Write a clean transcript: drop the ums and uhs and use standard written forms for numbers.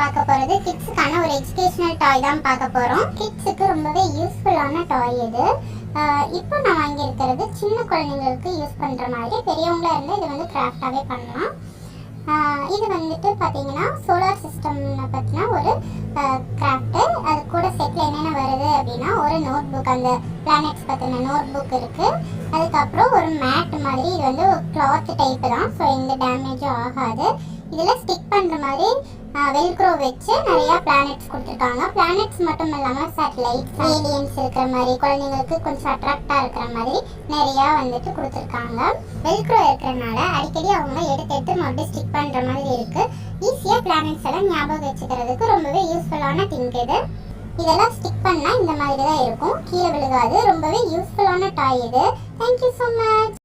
பார்க்க போகிறது கிட்ஸுக்கான ஒரு எஜுகேஷனல் டாய் தான் பார்க்க போகிறோம். கிட்ஸுக்கு ரொம்பவே யூஸ்ஃபுல்லான டாய் இது. இப்போ நான் வாங்கியிருக்கிறது சின்ன குழந்தைங்களுக்கு யூஸ் பண்ணுற மாதிரி, பெரியவங்களா இருந்தால் இது வந்து கிராஃப்டாகவே பண்ணலாம். இது வந்துட்டு பார்த்தீங்கன்னா சோலார் சிஸ்டம் பற்றினா ஒரு கிராஃப்ட்டு. அது கூட செட்டில் என்னென்ன வருது அப்படின்னா ஒரு நோட் புக், அந்த பிளானெட்ஸ் பற்றின நோட் புக் இருக்குது. அதுக்கப்புறம் ஒரு மேட் மாதிரி, இது வந்து ஒரு கிளாத் டைப்பு தான், ஸோ எந்த டேமேஜும் ஆகாது. இதில் ஸ்டிக் பண்ணுற மாதிரி வெல்க்ரோ வச்சு நிறையா பிளானெட்ஸ் கொடுத்துருக்காங்க. பிளானெட்ஸ் மட்டும் இல்லாமல் சேட்டலைட்ஸ், ஏலியன்ஸ் இருக்கிற மாதிரி, குழந்தைங்களுக்கு கொஞ்சம் அட்ராக்டாக இருக்கிற மாதிரி நிறையா வந்துட்டு கொடுத்துருக்காங்க. வெல்க்ரோ இருக்கிறனால அடிக்கடி அவங்க எடுத்து மறுபடியும் ஸ்டிக் பண்ணுற மாதிரி இருக்குது. ஈஸியாக பிளானெட்ஸ் எல்லாம் ஞாபகம் வச்சுக்கிறதுக்கு ரொம்பவே யூஸ்ஃபுல்லான திங்க் இது. இதெல்லாம் ஸ்டிக் பண்ணால் இந்த மாதிரி தான் இருக்கும், கீழே விழுகாது. ரொம்பவே யூஸ்ஃபுல்லான டாய் இது. Thank you so much.